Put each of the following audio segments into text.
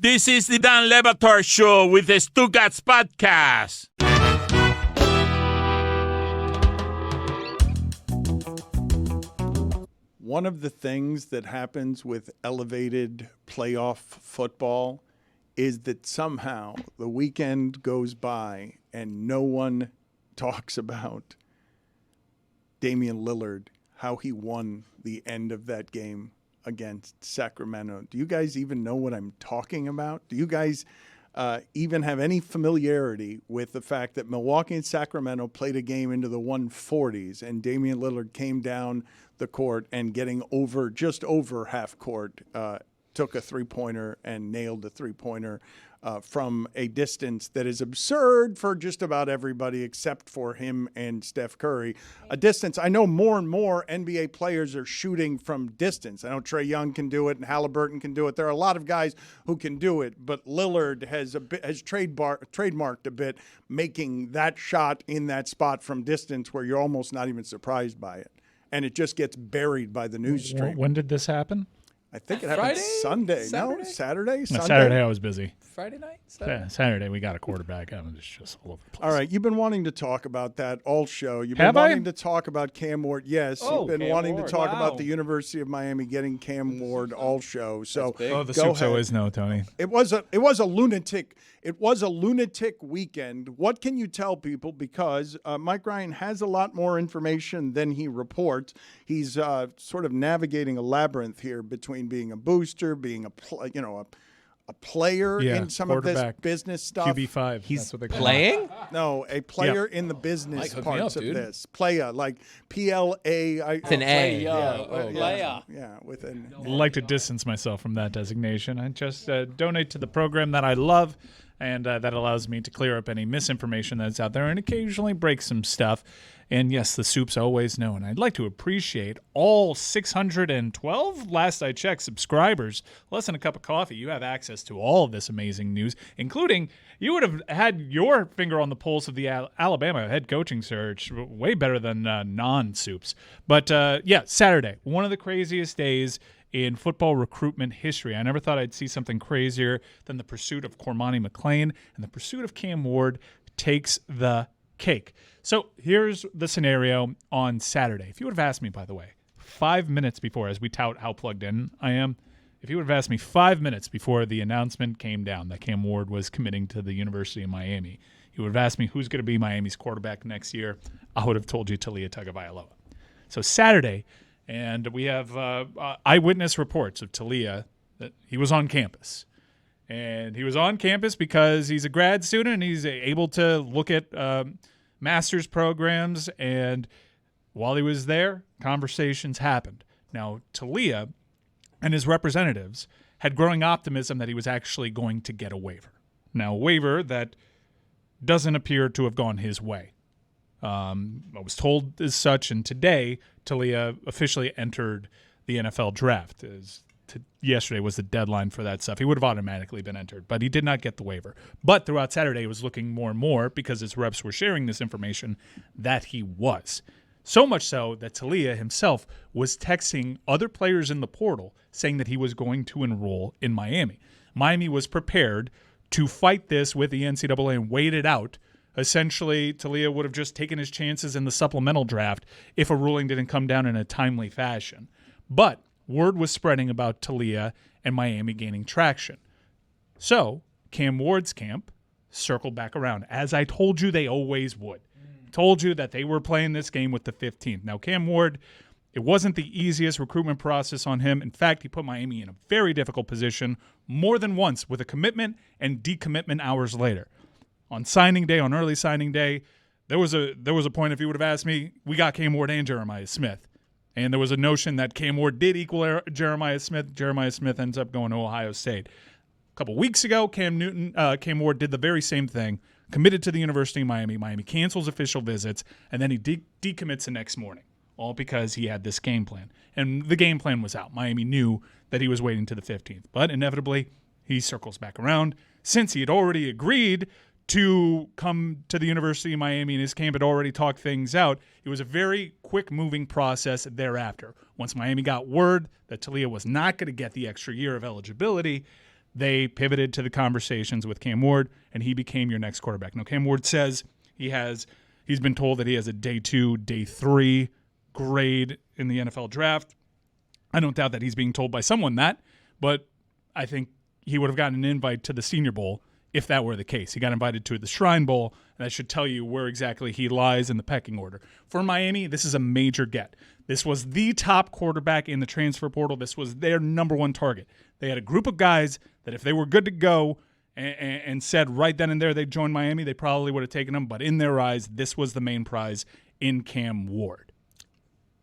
This is the Dan Le Batard Show with the Stugotz podcast. One of the things that happens with elevated playoff football is that somehow the weekend goes by and no one talks about Damian Lillard, how he won the end of that game against Sacramento. Do you guys even know what I'm talking about? Do you guys even have any familiarity with the fact that Milwaukee and Sacramento played a game into the 140s and Damian Lillard came down the court and getting just over half court, took a three-pointer and nailed a three-pointer from a distance that is absurd for just about everybody except for him and Steph Curry. A distance, I know more and more NBA players are shooting from distance. I know Trae Young can do it and Halliburton can do it. There are a lot of guys who can do it, but Lillard has trademarked a bit, making that shot in that spot from distance where you're almost not even surprised by it. And it just gets buried by the news stream. When did this happen? I think it happened Sunday. No, Saturday? Sunday? Saturday I was busy. Friday night? Saturday we got a quarterback. I was just all over the place. All right, you've been wanting to talk about that all show. You've Have been I? wanting to talk about Cam Ward. Yes, you've been Cam wanting Ward. to talk Wow. about the University of Miami getting Cam Ward all show. So big. Oh, the go soups ahead. always know, Tony. It was a lunatic weekend. What can you tell people? Because Mike Ryan has a lot more information than he reports. He's sort of navigating a labyrinth here between being a booster, being a player Yeah, in some of this quarterback. business stuff. QB5. That's what they call it. Playing? No, a player in the business Mike, hook me parts up, of dude. this. Playa, like PLA. It's an A. Yeah, with an. I'd like to distance myself from that designation. I just donate to the program that I love, and that allows me to clear up any misinformation that's out there and occasionally break some stuff. And yes, the soups always know. And I'd like to appreciate all 612, last I checked, subscribers. Less than a cup of coffee. You have access to all of this amazing news, including you would have had your finger on the pulse of the Alabama head coaching search way better than non-soups. But yeah, Saturday, one of the craziest days in football recruitment history. I never thought I'd see something crazier than the pursuit of Cormani McClain, and the pursuit of Cam Ward takes the cake. So here's the scenario on Saturday. If you would have asked me, by the way, 5 minutes before, as we tout how plugged in I am, if you would have asked me 5 minutes before the announcement came down that Cam Ward was committing to the University of Miami, you would have asked me who's going to be Miami's quarterback next year, I would have told you Taulia Tagovailoa. So Saturday, and we have eyewitness reports of Taulia that he was on campus. And he was on campus because he's a grad student and he's able to look at master's programs. And while he was there, conversations happened. Now, Taulia and his representatives had growing optimism that he was actually going to get a waiver. Now, a waiver that doesn't appear to have gone his way. I was told as such, and today Taulia officially entered the NFL draft. Yesterday was the deadline for that stuff. He would have automatically been entered, but he did not get the waiver. But throughout Saturday, it was looking more and more, because his reps were sharing this information, that he was. So much so that Taulia himself was texting other players in the portal saying that he was going to enroll in Miami. Miami was prepared to fight this with the NCAA and wait it out. Essentially, Taulia would have just taken his chances in the supplemental draft if a ruling didn't come down in a timely fashion. But word was spreading about Taulia and Miami gaining traction. So Cam Ward's camp circled back around, as I told you they always would. Told you that they were playing this game with the 15th. Now, Cam Ward, it wasn't the easiest recruitment process on him. In fact, he put Miami in a very difficult position more than once with a commitment and decommitment hours later. On signing day, on early signing day, there was a point, if you would have asked me, we got Cam Ward and Jeremiah Smith. And there was a notion that Cam Ward did equal Jeremiah Smith. Jeremiah Smith ends up going to Ohio State. A couple weeks ago, Cam Ward did the very same thing, committed to the University of Miami. Miami cancels official visits, and then he decommits the next morning, all because he had this game plan. And the game plan was out. Miami knew that he was waiting to the 15th. But inevitably, he circles back around. Since he had already agreed to come to the University of Miami and his camp had already talked things out, it was a very quick-moving process thereafter. Once Miami got word that Taulia was not going to get the extra year of eligibility, they pivoted to the conversations with Cam Ward, and he became your next quarterback. Now, Cam Ward says he's been told that he has a day 2, day 3 grade in the NFL draft. I don't doubt that he's being told by someone that, but I think he would have gotten an invite to the Senior Bowl if that were the case. He got invited to the Shrine Bowl, and that should tell you where exactly he lies in the pecking order. For Miami, this is a major get. This was the top quarterback in the transfer portal. This was their number one target. They had a group of guys that if they were good to go and said right then and there they'd join Miami, they probably would have taken them. But in their eyes, this was the main prize in Cam Ward.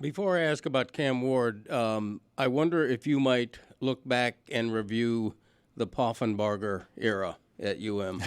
Before I ask about Cam Ward, I wonder if you might look back and review the Poffenbarger era at UM.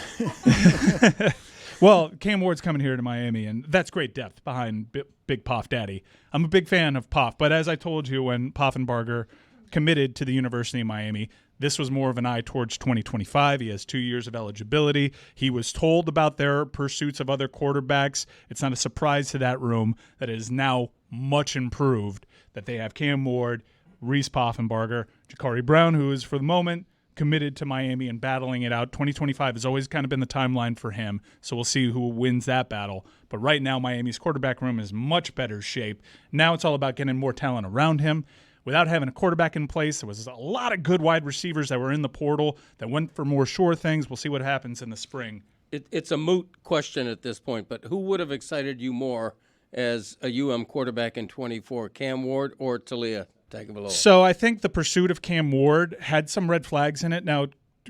Well, Cam Ward's coming here to Miami, and that's great depth behind Big Poff Daddy. I'm a big fan of Poff, but as I told you, when Poffenbarger committed to the University of Miami, this was more of an eye towards 2025. He has 2 years of eligibility. He was told about their pursuits of other quarterbacks. It's not a surprise to that room that it is now much improved that they have Cam Ward, Reese Poffenbarger, Ja'Cory Brown, who is for the moment committed to Miami and battling it out. 2025 has always kind of been the timeline for him, so we'll see who wins that battle. But right now, Miami's quarterback room is much better shape. Now it's all about getting more talent around him. Without having a quarterback in place, there was a lot of good wide receivers that were in the portal that went for more sure things. We'll see what happens in the spring. It's a moot question at this point, but who would have excited you more as a UM quarterback in 24, Cam Ward or Talia Tagovailoa? So I think the pursuit of Cam Ward had some red flags in it. Now,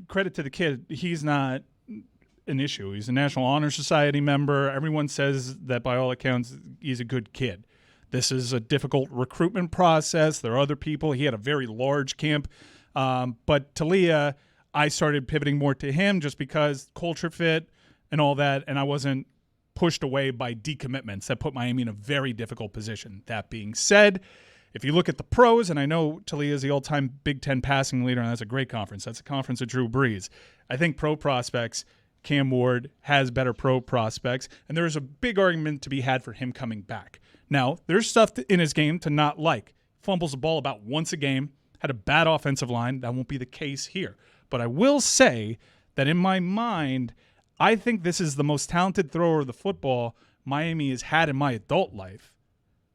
credit to the kid, he's not an issue. He's a National Honor Society member. Everyone says that by all accounts, he's a good kid. This is a difficult recruitment process. There are other people. He had a very large camp. But Talia, I started pivoting more to him just because culture fit and all that, and I wasn't pushed away by decommitments that put Miami in a very difficult position. That being said, if you look at the pros, and I know Talia is the all-time Big Ten passing leader, and that's a great conference. That's a conference of Drew Brees. I think pro prospects, Cam Ward has better pro prospects, and there is a big argument to be had for him coming back. Now, there's stuff in his game to not like. Fumbles the ball about once a game, had a bad offensive line. That won't be the case here. But I will say that in my mind, I think this is the most talented thrower of the football Miami has had in my adult life.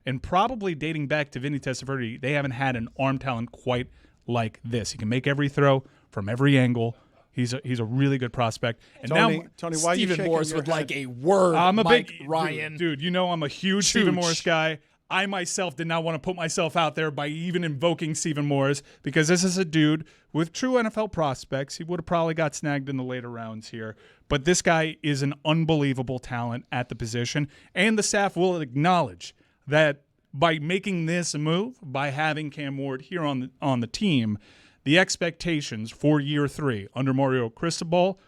And probably dating back to Vinny Testaverde, they haven't had an arm talent quite like this. He can make every throw from every angle. He's a really good prospect. And Tony, why are you Stephen Morris your would head? like a word. I'm a Mike big Ryan. dude. You know I'm a huge Stephen Morris guy. I myself did not want to put myself out there by even invoking Stephen Morris because this is a dude with true NFL prospects. He would have probably got snagged in the later rounds here. But this guy is an unbelievable talent at the position, and the staff will acknowledge that by making this move, by having Cam Ward here on the team, the expectations for year 3 under Mario Cristobal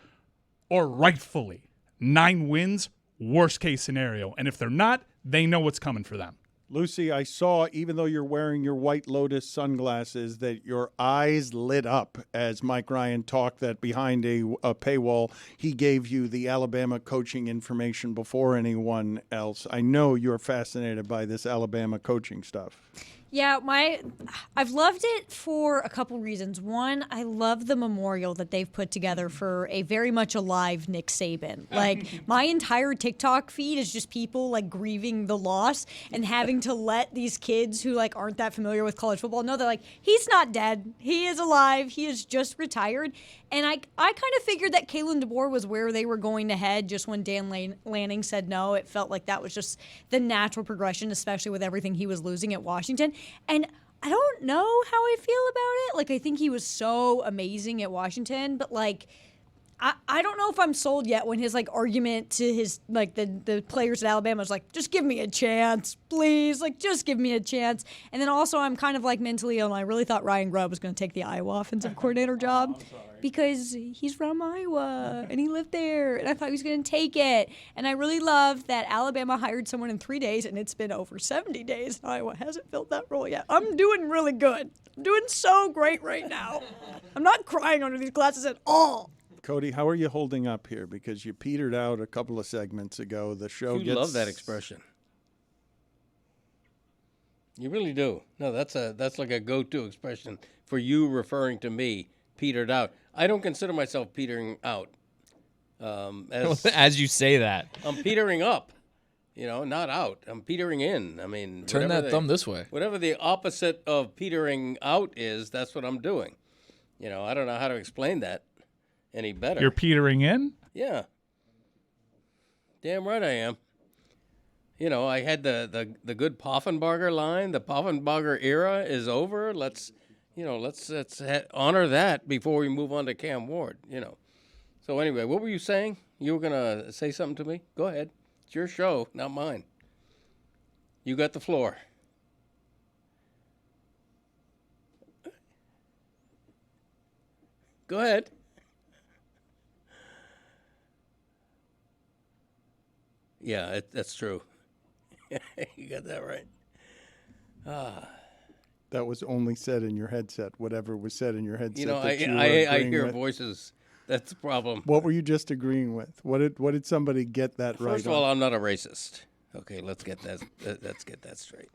are rightfully 9 wins, worst case scenario. And if they're not, they know what's coming for them. Lucy, I saw, even though you're wearing your White Lotus sunglasses, that your eyes lit up as Mike Ryan talked that behind a paywall, he gave you the Alabama coaching information before anyone else. I know you're fascinated by this Alabama coaching stuff. Yeah, I've loved it for a couple reasons. One, I love the memorial that they've put together for a very much alive Nick Saban. Like, my entire TikTok feed is just people like grieving the loss and having to let these kids who like aren't that familiar with college football know they're like, he's not dead. He is alive. He is just retired. And I kind of figured that Kalen DeBoer was where they were going to head just when Dan Lanning said no. It felt like that was just the natural progression, especially with everything he was losing at Washington. And I don't know how I feel about it. Like, I think he was so amazing at Washington, but like, I don't know if I'm sold yet when his like argument to his like the players at Alabama is like, just give me a chance, please, like just give me a chance. And then also I'm kind of like mentally ill, and I really thought Ryan Grubb was going to take the Iowa offensive coordinator job because he's from Iowa and he lived there, and I thought he was going to take it. And I really love that Alabama hired someone in 3 days, and it's been over 70 days. Iowa hasn't filled that role yet. I'm doing really good. I'm doing so great right now. I'm not crying under these glasses at all. Cody, how are you holding up here? Because you petered out a couple of segments ago. The show You love that expression. You really do. No, that's like a go-to expression for you referring to me, petered out. I don't consider myself petering out. As you say that. I'm petering up, not out. I'm petering in. I mean, Turn that thumb this way. Whatever the opposite of petering out is, that's what I'm doing. I don't know how to explain that any better. You're petering in? Yeah. Damn right I am. I had the good Poffenbarger line. The Poffenbarger era is over. Let's honor that before we move on to Cam Ward. So anyway, what were you saying? You were gonna say something to me? Go ahead. It's your show, not mine. You got the floor. Go ahead. Yeah, that's true. You got that right. That was only said in your headset. Whatever was said in your headset. I hear voices. That's the problem. What were you just agreeing with? What did somebody get that right? First of all, I'm not a racist. Okay, let's get that straight.